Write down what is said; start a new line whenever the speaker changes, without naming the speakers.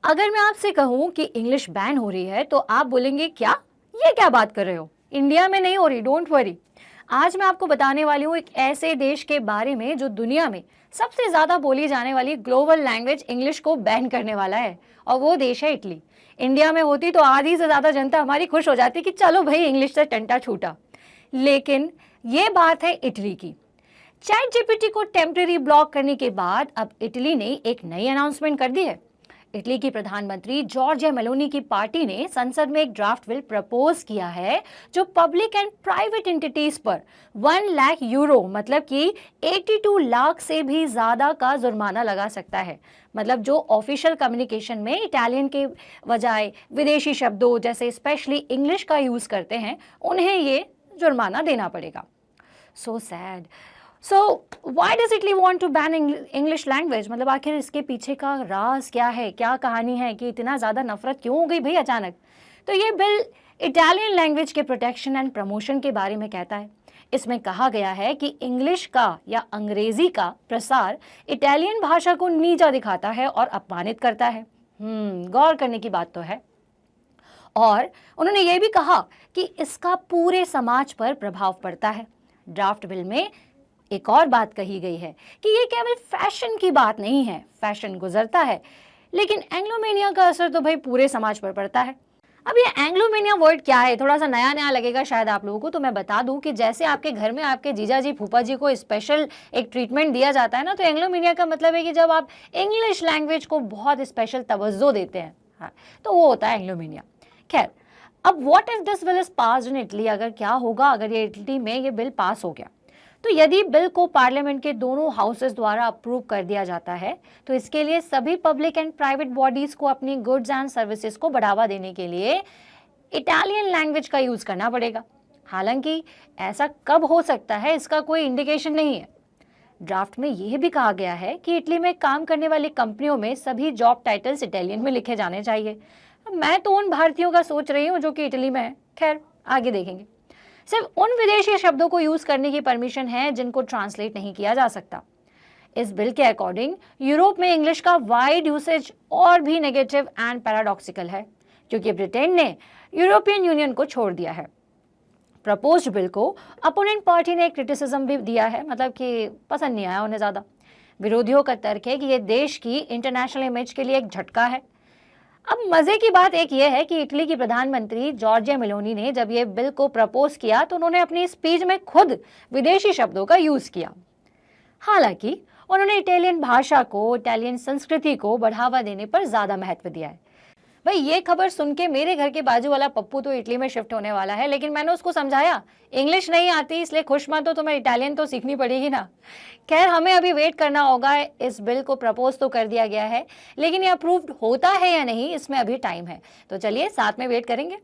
अगर मैं आपसे कहूं कि इंग्लिश बैन हो रही है तो आप बोलेंगे क्या, ये क्या बात कर रहे हो, इंडिया में नहीं हो रही, डोंट वरी। आज मैं आपको बताने वाली हूँ एक ऐसे देश के बारे में जो दुनिया में सबसे ज्यादा बोली जाने वाली ग्लोबल लैंग्वेज इंग्लिश को बैन करने वाला है, और वो देश है इटली। इंडिया में होती तो आधी से ज्यादा जनता हमारी खुश हो जाती कि चलो भाई इंग्लिश से टंटा छूटा, लेकिन ये बात है इटली की। चैट जीपीटी को टेम्परेरी ब्लॉक करने के बाद अब इटली ने एक नई अनाउंसमेंट कर दी है। इटली की प्रधानमंत्री जॉर्जिया मेलोनी की पार्टी ने संसद में एक ड्राफ्ट बिल प्रपोज किया है जो पब्लिक एंड प्राइवेट एंटिटीज पर 1 लाख यूरो मतलब कि 82 लाख से भी ज्यादा का जुर्माना लगा सकता है। मतलब जो ऑफिशियल कम्युनिकेशन में इटालियन के बजाय विदेशी शब्दों जैसे स्पेशली इंग्लिश का यूज करते हैं उन्हें ये जुर्माना देना पड़ेगा। So sad. So why does Italy want to ban English language? मतलब आखिर इसके पीछे का राज क्या है, क्या कहानी है कि इतना ज़्यादा नफरत क्यों हो गई भाई अचानक? तो ये बिल इटालियन लैंग्वेज के प्रोटेक्शन एंड प्रमोशन के बारे में कहता है। इसमें कहा गया है कि इंग्लिश का या अंग्रेजी का प्रसार इटालियन भाषा को नीचा दिखाता है और अपमानित करता है। गौर करने की बात तो है। और उन्होंने ये भी कहा कि इसका पूरे समाज पर प्रभाव पड़ता है। ड्राफ्ट बिल में एक और बात कही गई है कि ये केवल फैशन की बात नहीं है, फैशन गुजरता है लेकिन एंग्लोमेनिया का असर तो भाई पूरे समाज पर पड़ता है। अब ये एंग्लोमेनिया वर्ड क्या है, थोड़ा सा नया नया लगेगा शायद आप लोगों को, तो मैं बता दूं कि जैसे आपके घर में आपके जीजा जी फूफा जी को स्पेशल एक ट्रीटमेंट दिया जाता है ना, तो एंग्लोमेनिया का मतलब है कि जब आप इंग्लिश लैंग्वेज को बहुत स्पेशल तवज्जो देते हैं, हाँ, तो वो होता है एंग्लोमेनिया। खैर, अब what if this bill is passed in Italy? अगर क्या होगा अगर ये इटली में ये बिल पास हो गया, तो यदि बिल को पार्लियामेंट के दोनों हाउसेस द्वारा अप्रूव कर दिया जाता है तो इसके लिए सभी पब्लिक एंड प्राइवेट बॉडीज को अपनी गुड्स एंड सर्विसेज को बढ़ावा देने के लिए इटालियन लैंग्वेज का यूज करना पड़ेगा। हालांकि ऐसा कब हो सकता है इसका कोई इंडिकेशन नहीं है। ड्राफ्ट में यह भी कहा गया है कि इटली में काम करने वाली कंपनियों में सभी जॉब टाइटल्स इटालियन में लिखे जाने चाहिए। मैं तो उन भारतीयों का सोच रही हूँ जो कि इटली में है, खैर आगे देखेंगे। सिर्फ उन विदेशी शब्दों को यूज करने की परमिशन है जिनको ट्रांसलेट नहीं किया जा सकता। इस बिल के अकॉर्डिंग यूरोप में इंग्लिश का वाइड यूसेज और भी नेगेटिव एंड पैराडॉक्सिकल है क्योंकि ब्रिटेन ने यूरोपियन यूनियन को छोड़ दिया है। प्रपोज्ड बिल को अपोनेंट पार्टी ने क्रिटिसिज्म भी दिया है, मतलब कि पसंद नहीं आया उन्हें ज्यादा। विरोधियों का तर्क है कि यह देश की इंटरनेशनल इमेज के लिए एक झटका है। अब मजे की बात एक ये है कि इटली की प्रधानमंत्री जॉर्जिया मेलोनी ने जब ये बिल को प्रपोज किया तो उन्होंने अपनी स्पीच में खुद विदेशी शब्दों का यूज किया। हालांकि उन्होंने इटालियन भाषा को, इटालियन संस्कृति को बढ़ावा देने पर ज्यादा महत्व दिया है। भाई ये खबर सुन के मेरे घर के बाजू वाला पप्पू तो इटली में शिफ्ट होने वाला है, लेकिन मैंने उसको समझाया इंग्लिश नहीं आती इसलिए खुश मत हो, तुम्हें इटालियन तो सीखनी पड़ेगी ना। खैर, हमें अभी वेट करना होगा। इस बिल को प्रपोज तो कर दिया गया है लेकिन ये अप्रूव्ड होता है या नहीं इसमें अभी टाइम है, तो चलिए साथ में वेट करेंगे।